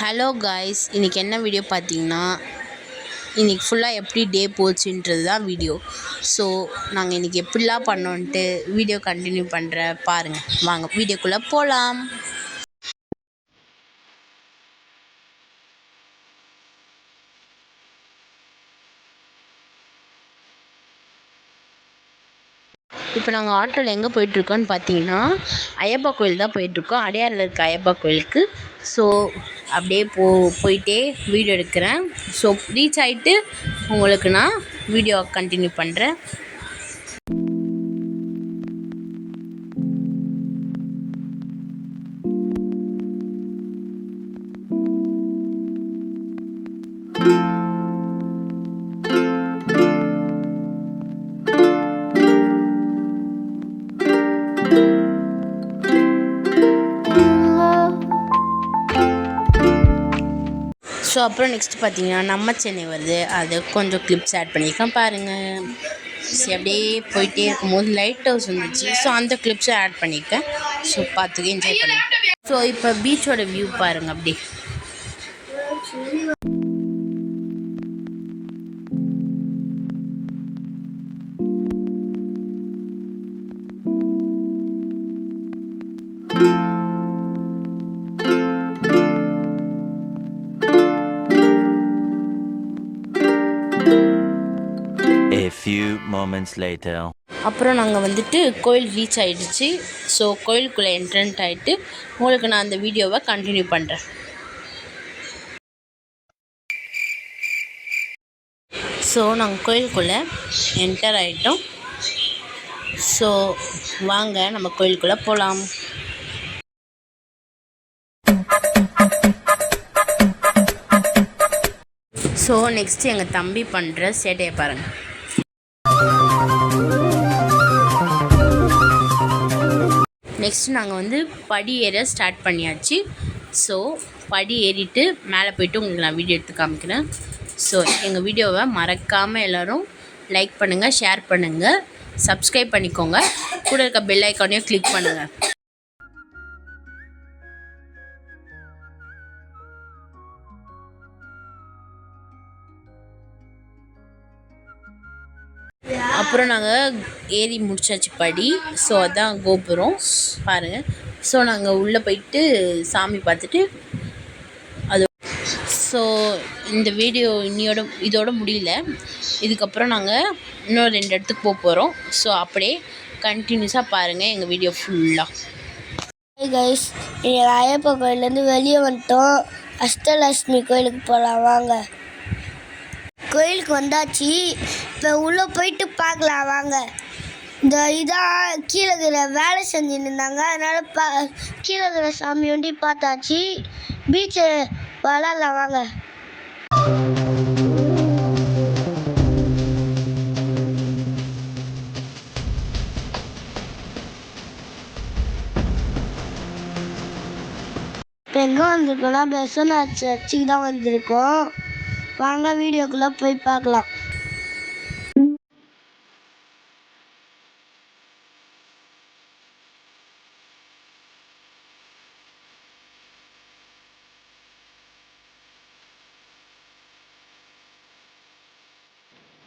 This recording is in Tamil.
ஹலோ காய்ஸ், இன்றைக்கி என்ன வீடியோ பார்த்தீங்கன்னா, இன்றைக்கி ஃபுல்லாக எப்படி டே போச்சுன்றது தான் வீடியோ. ஸோ நாங்கள் இன்றைக்கி எப்படிலாம் பண்ணோன்ட்டு வீடியோ கண்டினியூ பண்ணுறேன் பாருங்கள். வாங்க வீடியோக்குள்ளே போகலாம். இப்போ நாங்கள் ஆட்டோவில் எங்கே போயிட்டுருக்கோன்னு பார்த்தீங்கன்னா, ஐயப்பா கோயில் தான் போயிட்டுருக்கோம். அடையாரில் இருக்க ஐயப்பா கோயிலுக்கு. ஸோ அப்படியே போயிட்டே வீடியோ எடுக்கிறேன். ஸோ ரீச் ஆகிட்டு உங்களுக்கு நான் வீடியோ கண்டினியூ பண்ணுறேன். ஸோ அப்புறம் நெக்ஸ்ட் பார்த்தீங்கன்னா நம்ம சென்னை வருது, அது கொஞ்சம் கிளிப்ஸ் ஆட் பண்ணியிருக்கேன் பாருங்கள். சரி அப்படியே போயிட்டே இருக்கும்போது லைட் ஹவுஸ் வந்துச்சு. ஸோ அந்த கிளிப்ஸை ஆட் பண்ணியிருக்கேன். ஸோ பார்த்துக்க என்ஜாய் பண்ணுங்க. ஸோ இப்போ பீச்சோட வியூ பாருங்கள். அப்படி A few moments later. அப்புறம் நாங்கள் வந்துட்டு கோயில் ரீச் ஆகிடுச்சு. ஸோ கோயிலுக்குள்ளே என்ட்ரன்ட் ஆகிட்டு உங்களுக்கு நான் அந்த வீடியோவை கண்டினியூ பண்ணுறேன். ஸோ நாங்கள் கோயிலுக்குள்ளே என்டர் ஆகிட்டோம். ஸோ வாங்க நம்ம கோயிலுக்குள்ளே போகலாம். ஸோ நெக்ஸ்ட்டு எங்கள் தம்பி பண்ணுற சேட்டையை பாருங்கள். நெக்ஸ்ட்டு நாங்கள் வந்து படி ஏற ஸ்டார்ட் பண்ணியாச்சு. ஸோ படி ஏறிட்டு மேலே போய்ட்டு உங்களுக்கு நான் வீடியோ எடுத்து காமிக்கிறேன். ஸோ எங்கள் வீடியோவை மறக்காமல் எல்லோரும் லைக் பண்ணுங்கள், ஷேர் பண்ணுங்கள், சப்ஸ்கிரைப் பண்ணிக்கோங்க. கூட இருக்க பெல் ஐக்கானையும் கிளிக் பண்ணுங்கள். அப்புறம் நாங்கள் ஏறி முடிச்சாச்சு படி. ஸோ அதான் கோபுரம் பாருங்கள். ஸோ நாங்கள் உள்ளே போயிட்டு சாமி பார்த்துட்டு அது. ஸோ இந்த வீடியோ இதோட முடியல. இதுக்கப்புறம் நாங்கள் இன்னும் 2 இடத்துக்கு போகிறோம். ஸோ அப்படியே கண்டினியூஸாக பாருங்கள் எங்கள் வீடியோ ஃபுல்லாக. கைஸ், எங்கள் ஐயப்பா கோயிலேருந்து வெளியே வந்துட்டோம். அஷ்டலட்சுமி கோயிலுக்கு போகலாம் வாங்க. கோயிலுக்கு வந்தாச்சு. இப்போ உள்ளே போயிட்டு பார்க்கலாம் வாங்க. இந்த இதாக கீழே இருக்கிற வேலை செஞ்சுன்னு இருந்தாங்க, அதனால் கீழே இருக்கிற சாமி ஒண்டி பார்த்தாச்சு. பீச்சை விளாட்லாம் வாங்க. இப்போ எங்கே வந்திருக்கோம்னா பெசனாச்சு சர்ச்சுக்கு தான் வந்திருக்கோம். வாங்க வீடியோக்குள்ளே போய் பார்க்கலாம்.